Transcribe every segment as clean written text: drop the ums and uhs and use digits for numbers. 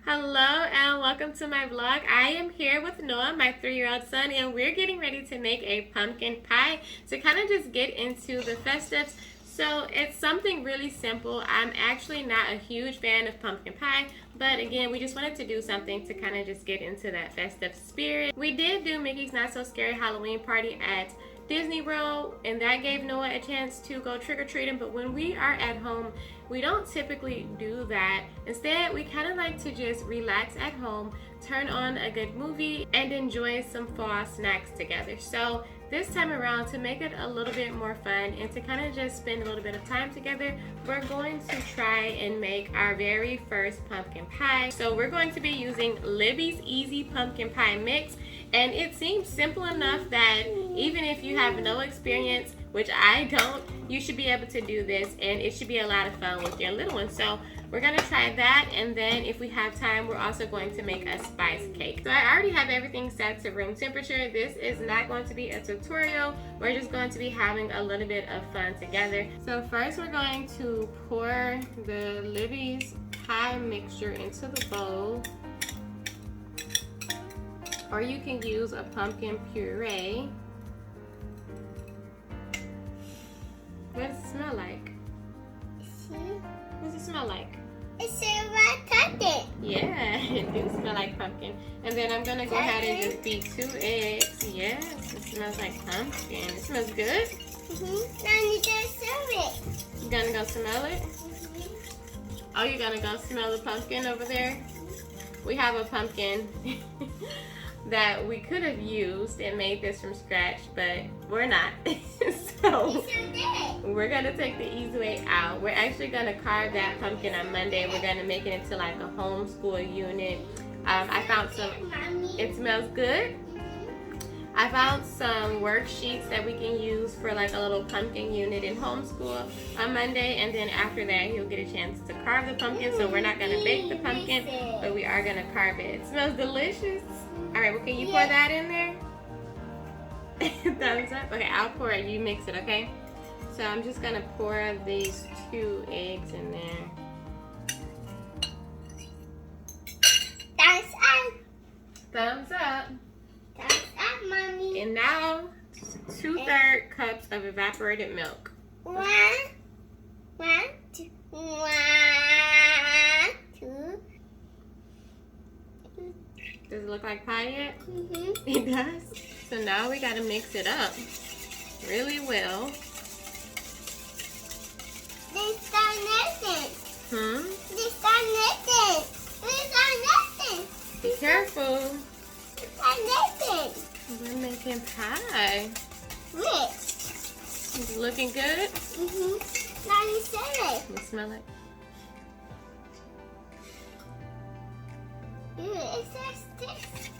Hello and welcome to my vlog. I am here with Noah, my 3-year-old son, and we're getting ready to make a pumpkin pie to kind of just get into the festives. So it's something really simple. I'm actually not a huge fan of pumpkin pie, but again, we just wanted to do something to kind of just get into that festive spirit. We did do Mickey's Not So Scary Halloween party at Disney World, and that gave Noah a chance to go trick-or-treating, but when we are at home, we don't typically do that. Instead, we kind of like to just relax at home, turn on a good movie, and enjoy some fall snacks together. So this time around, to make it a little bit more fun and to kind of just spend a little bit of time together, we're going to try and make our very first pumpkin pie. So we're going to be using Libby's Easy Pumpkin Pie Mix, and it seems simple enough that even if you have no experience, which I don't, you should be able to do this, and it should be a lot of fun with your little one. So we're gonna try that, and then if we have time, we're also going to make a spice cake. So I already have everything set to room temperature. This is not going to be a tutorial. We're just going to be having a little bit of fun together. So first we're going to pour the Libby's pie mixture into the bowl. Or you can use a pumpkin puree. What does it smell like? What does it smell like? It smells like pumpkin. Yeah, it do smell like pumpkin. And then I'm gonna go ahead and just beat 2 eggs. Yes, it smells like pumpkin. It smells good. Now you just serve it. You gonna go smell it? Oh, you're gonna go smell the pumpkin over there? We have a pumpkin that we could have used and made this from scratch, but we're not. So we're gonna take the easy way out. We're actually gonna carve that pumpkin on Monday. We're gonna make it into like a homeschool unit. I found some, it smells good. I found some worksheets that we can use for like a little pumpkin unit in homeschool on Monday, and then after that he'll get a chance to carve the pumpkin. So we're not gonna bake the pumpkin, but we are gonna carve it. It smells delicious. All right, well, can you pour that in there? Thumbs up. Okay, I'll pour it. You mix it, okay? So I'm just gonna pour these 2 eggs in there. Thumbs up. Thumbs up. Thumbs up, mommy. And now 2/3 cups of evaporated milk. One, two. Does it look like pie yet? Mm-hmm. It does. So now we gotta mix it up really well. This got nothing. This got nothing. This got nothing. Be careful. This got nothing. We're making pie. Look. Is it looking good? Now you serve it. You smell it? It says tasty.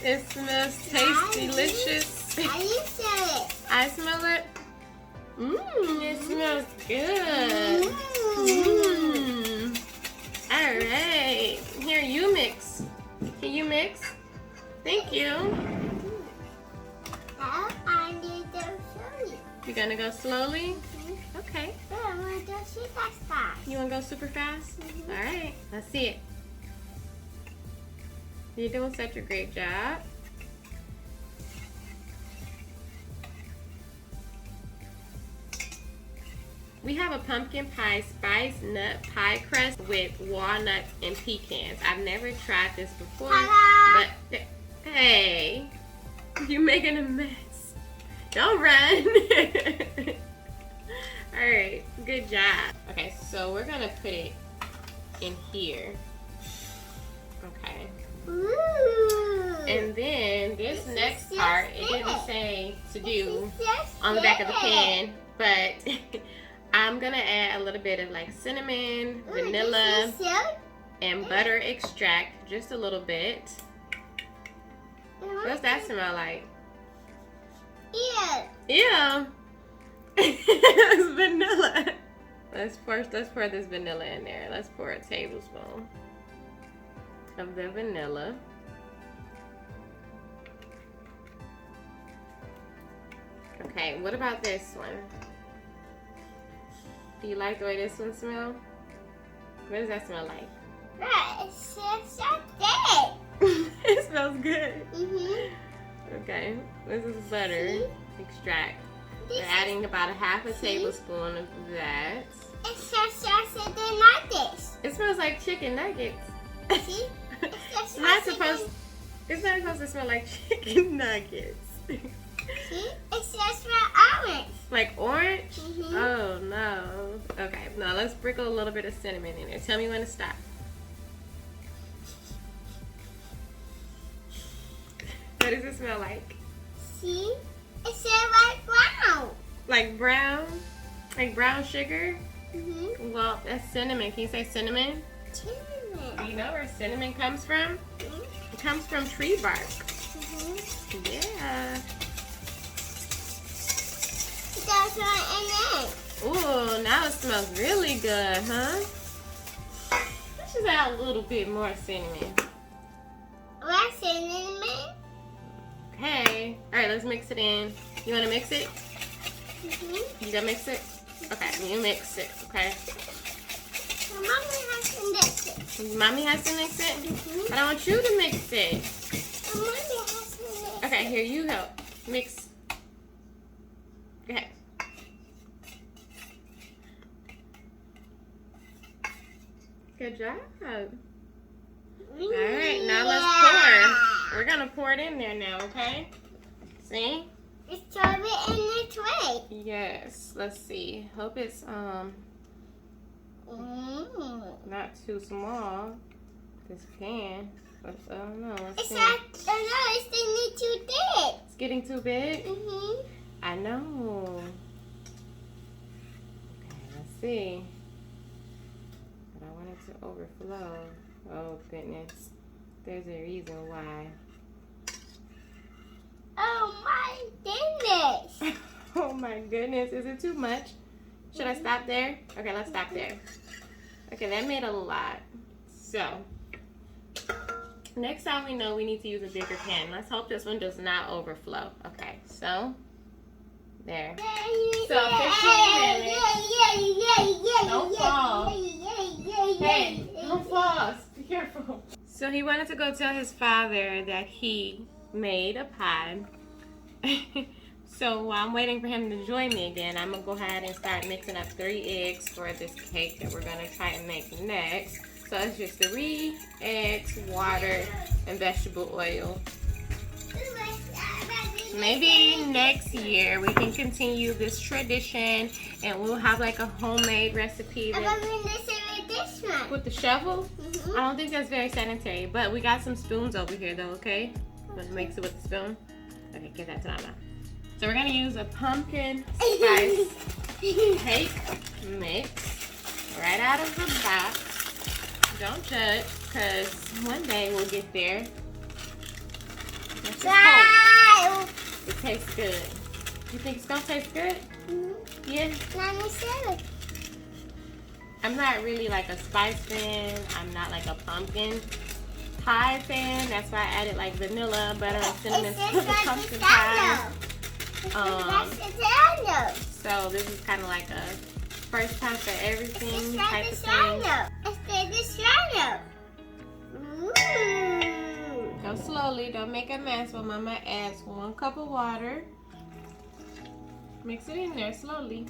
It smells tasty, delicious. Now you serve it. I smell it. It smells good. All right. Here, you mix. Can you mix? Thank you. Now I need to show you. You gonna go slowly? Okay. I want to see that fast. You wanna go super fast? All right. Let's see it. You're doing such a great job. We have a pumpkin pie spice nut pie crust with walnuts and pecans. I've never tried this before, but hey, you're making a mess. Don't run. All right, good job. Okay, so we're gonna put it in here. Okay. Ooh. And then this next part, it didn't say to do on the back of the pan, but I'm gonna add a little bit of like cinnamon, vanilla, and butter extract, just a little bit. What's that smell like? Ew. Ew. It's vanilla. Let's pour this vanilla in there. Let's pour a tablespoon of the vanilla. Okay, what about this one? Do you like the way this one smells? What does that smell like? Right, it smells so good. It smells good. Okay, this is butter extract. We're adding about a half a tablespoon of that. It smells saucer than nuggets. It smells like chicken nuggets. See? It's not supposed to smell like chicken nuggets. See? It smells like orange. Like orange? Oh no. Okay, now let's sprinkle a little bit of cinnamon in there. Tell me when to stop. What does it smell like? See? It smells like brown. Like brown? Like brown sugar? Well, that's cinnamon. Can you say cinnamon? cinnamon. Do you know where cinnamon comes from? It comes from tree bark. Yeah. That's right in it. Ooh, now it smells really good, huh? Let's just add a little bit more cinnamon. What cinnamon? Okay. All right, let's mix it in. You want to mix it? You gonna mix it? Okay, you mix it, okay? Mommy has to mix it. Mommy has to mix it? I don't want you to mix it. Mommy has to mix it. Okay, here, you help. Mix. Okay. Good job. All right, now let's pour. We're gonna pour it in there now, okay? See? It's already in the tray. Yes. Let's see. Hope it's not too small. This pan. But I don't know. Let's It's see. not. It's getting too big. It's getting too big. I know. Okay, let's see. But I want it to overflow. Oh goodness. There's a reason why. Oh my goodness. Oh my goodness. Is it too much? Should I stop there? Okay, let's stop there. Okay, that made a lot. So, next time we know we need to use a bigger pan. Let's hope this one does not overflow. Okay, so, there. So, 15 minutes. Don't fall. Hey, don't fall. Be careful. So, he wanted to go tell his father that he made a pie. So while I'm waiting for him to join me again, I'm going to go ahead and start mixing up 3 eggs for this cake that we're going to try and make next. So it's just 3 eggs, water, and vegetable oil. Maybe next year we can continue this tradition and we'll have like a homemade recipe with the shovel. I don't think that's very sanitary, but we got some spoons over here though, okay? Let's mix it with the spoon. Okay, give that to Mama. So we're gonna use a pumpkin spice cake mix right out of the box. Don't judge, because one day we'll get there. Let's just hope it tastes good. You think it's gonna taste good? Yeah? I'm not really like a spice fan. I'm not like a pumpkin pie fan. That's why I added like vanilla, butter, and cinnamon to the pumpkin pie. So this is kind of like a first time for everything type of thing. Go slowly, don't make a mess. Well, Mama adds 1 cup of water. Mix it in there slowly.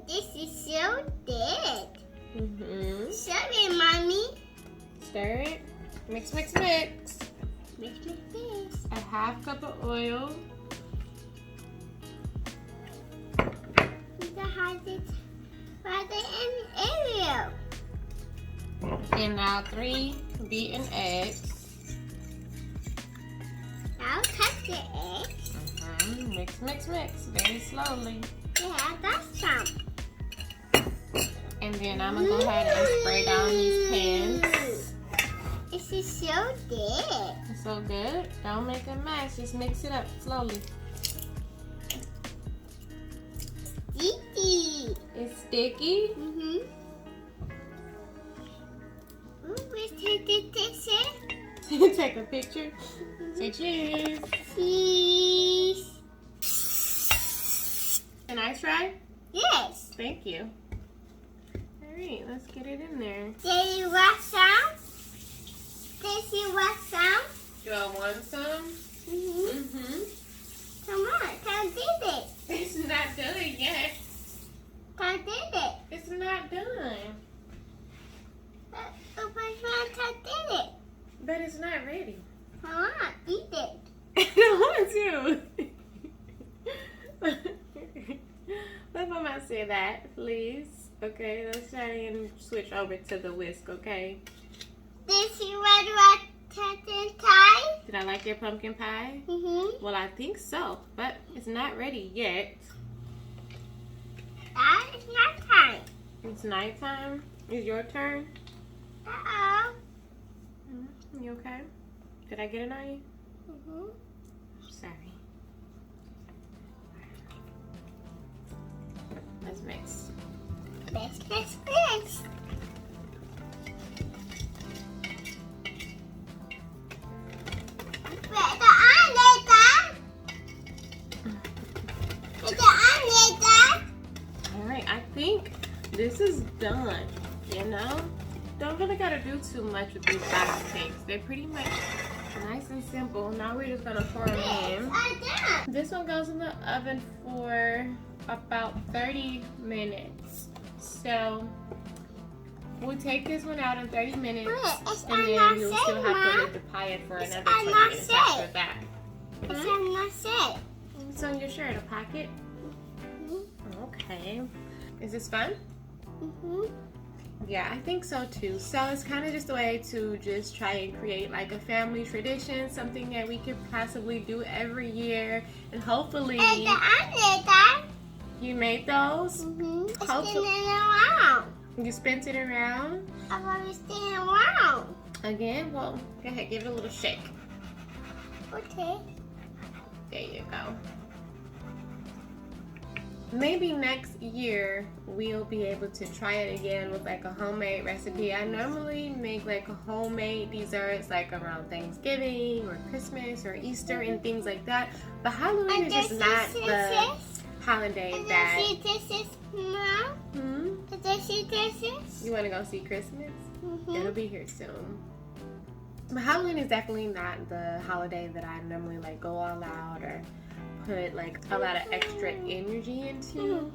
This is so good. Sorry, Mommy. Stir it. Mix, mix, mix. Mix like this. A 1/2 cup of oil. The hardest in area. And now 3 beaten eggs. Now cut the eggs. Mix, mix, mix. Very slowly. Yeah, that's some. And then I'm going to go ahead and spray down these pans. This is so good. It's so good. Don't make a mess. Just mix it up slowly. Sticky. It's sticky. Let's take the picture. Take a picture. Say cheers. Cheese. Can I try? Yes. Thank you. All right, let's get it in there. Did you want some? Did you want some? Do I want some? Come on, I did it. It's not done yet. I did it. It's not done. But I did it. But it's not ready. Come on, eat it. I don't want to. Let Mama say that, please. Okay, let's try and switch over to the whisk, okay? Did you want pumpkin pie? Did I like your pumpkin pie? Mm-hmm. Well, I think so, but it's not ready yet. That is not time. It's nighttime. It's your turn. Uh-oh. You okay? Did I get it on you? Mm-hmm. Sorry. Let's mix. Mix. Alright, I think this is done, you know? Don't really gotta do too much with these batter cakes. They're pretty much nice and simple. Now we're just gonna pour them in. This one goes in the oven for about 30 minutes. So we'll take this one out in 30 minutes and then you'll still have to let the pie in for another 20 minutes after that. It's not safe. It's on your shirt, a pocket? Okay. Is this fun? Yeah, I think so too. So it's kind of just a way to just try and create like a family tradition, something that we could possibly do every year, and hopefully you made those. You spent it around. I'm gonna stand around. Again, well, go ahead, give it a little shake. Okay. There you go. Maybe next year we'll be able to try it again with like a homemade recipe. I normally make like homemade desserts like around Thanksgiving or Christmas or Easter and things like that. But Halloween is just not the holiday that... You want to go see Christmas? It'll be here soon. But Halloween is definitely not the holiday that I normally like go all out or put like a lot of extra energy into,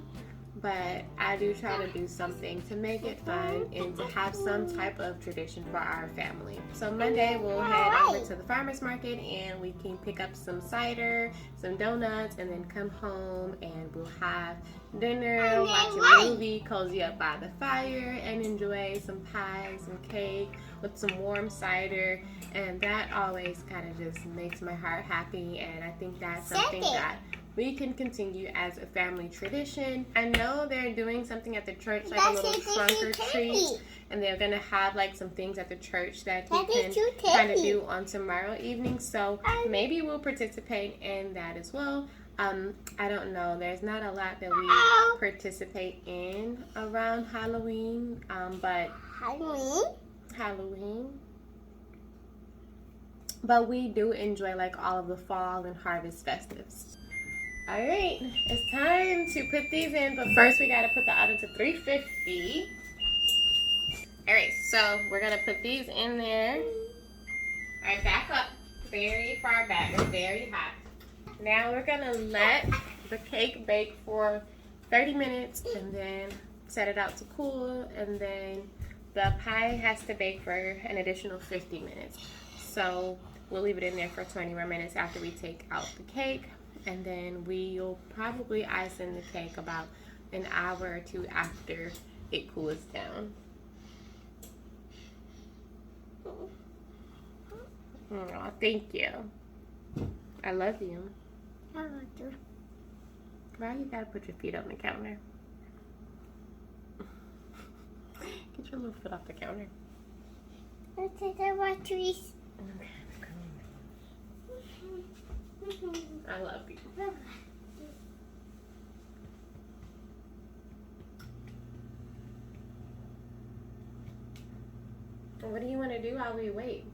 but I do try to do something to make it fun and to have some type of tradition for our family. So Monday we'll head over to the farmer's market and we can pick up some cider, some donuts, and then come home and we'll have dinner, watch a movie, cozy up by the fire, and enjoy some pie, some cake with some warm cider, and that always kind of just makes my heart happy, and I think that's something that we can continue as a family tradition. I know they're doing something at the church, like a little trunk or treat, and they're gonna have like some things at the church that you can kind of do on tomorrow evening, so maybe we'll participate in that as well. I don't know, there's not a lot that we participate in around Halloween, but Halloween. But we do enjoy like all of the fall and harvest festives. Alright, it's time to put these in, but first we gotta put the oven to 350. Alright, so we're gonna put these in there. Alright, back up. Very far back. It's very hot. Now we're gonna let the cake bake for 30 minutes and then set it out to cool, and then the pie has to bake for an additional 50 minutes. So we'll leave it in there for 20 more minutes after we take out the cake, and then we'll probably ice in the cake about an hour or two after it cools down. Oh, thank you. I love you. I love you. Why you gotta put your feet on the counter? Get your little foot off the counter. Let's take our batteries. I love you. What do you want to do while we wait?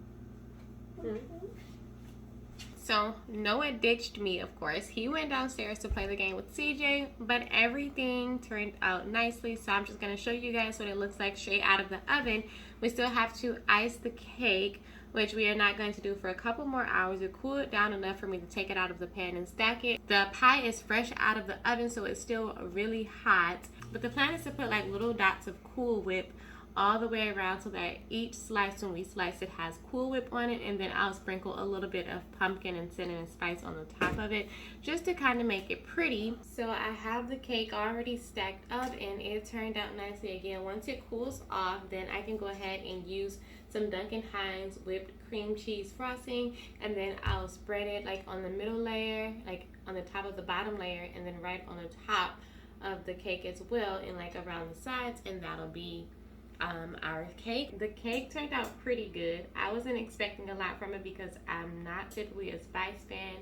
So So Noah ditched me, of course. He went downstairs to play the game with CJ, but everything turned out nicely. So I'm just going to show you guys what it looks like straight out of the oven. We still have to ice the cake, which we are not going to do for a couple more hours to cool it down enough for me to take it out of the pan and stack it. The pie is fresh out of the oven, so it's still really hot. But the plan is to put like little dots of Cool Whip all the way around so that each slice, when we slice it, has Cool Whip on it, and then I'll sprinkle a little bit of pumpkin and cinnamon spice on the top of it just to kind of make it pretty. So I have the cake already stacked up and it turned out nicely. Again, once it cools off, then I can go ahead and use some Duncan Hines whipped cream cheese frosting, and then I'll spread it like on the middle layer, like on the top of the bottom layer, and then right on the top of the cake as well, and like around the sides, and that'll be our cake. The cake turned out pretty good. I wasn't expecting a lot from it because I'm not typically a spice fan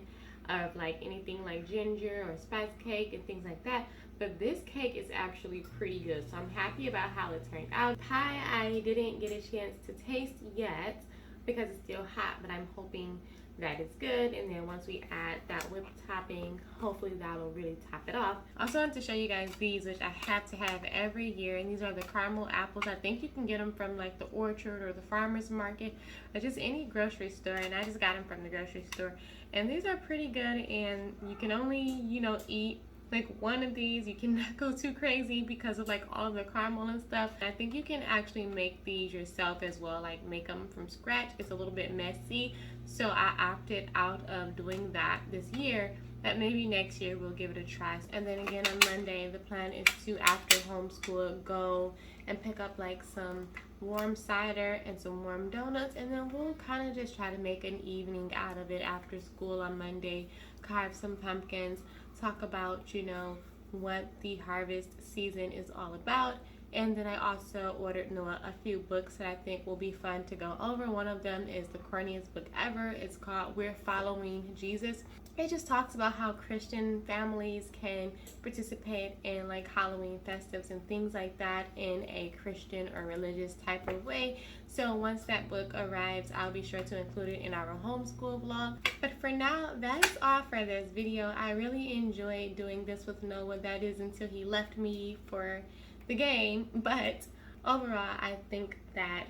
of like anything like ginger or spice cake and things like that, but this cake is actually pretty good, so I'm happy about how it turned out. Pie I didn't get a chance to taste yet because it's still hot, but I'm hoping that it's good, and then once we add that whipped topping, hopefully that'll really top it off. I also wanted to show you guys these, which I have to have every year, and these are the caramel apples. I think you can get them from like the orchard or the farmer's market or just any grocery store, and I just got them from the grocery store, and these are pretty good, and you can only, you know, eat like one of these. You cannot go too crazy because of like all the caramel and stuff. I think you can actually make these yourself as well, like make them from scratch. It's a little bit messy, so I opted out of doing that this year, but maybe next year we'll give it a try. And then again on Monday, the plan is to, after homeschool, go and pick up like some warm cider and some warm donuts, and then we'll kind of just try to make an evening out of it after school on Monday, carve some pumpkins, talk about, you know, what the harvest season is all about. And then I also ordered Noah a few books that I think will be fun to go over. One of them is the corniest book ever. It's called We're Following Jesus. It just talks about how Christian families can participate in like Halloween festives and things like that in a Christian or religious type of way. So once that book arrives, I'll be sure to include it in our homeschool vlog. But for now, that is all for this video. I really enjoyed doing this with Noah. That is until he left me for the game, but overall I think that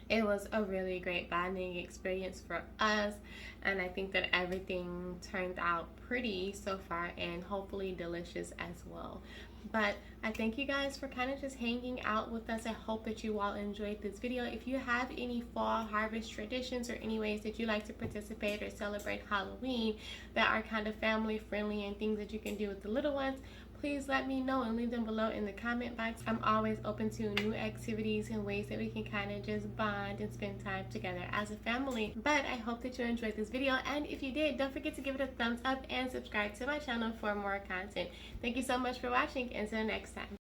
it was a really great bonding experience for us, and I think that everything turned out pretty so far and hopefully delicious as well. But I thank you guys for kind of just hanging out with us. I hope that you all enjoyed this video. If you have any fall harvest traditions or any ways that you like to participate or celebrate Halloween that are kind of family friendly and things that you can do with the little ones, please let me know and leave them below in the comment box. I'm always open to new activities and ways that we can kind of just bond and spend time together as a family. But I hope that you enjoyed this video, and if you did, don't forget to give it a thumbs up and subscribe to my channel for more content. Thank you so much for watching. Until next time.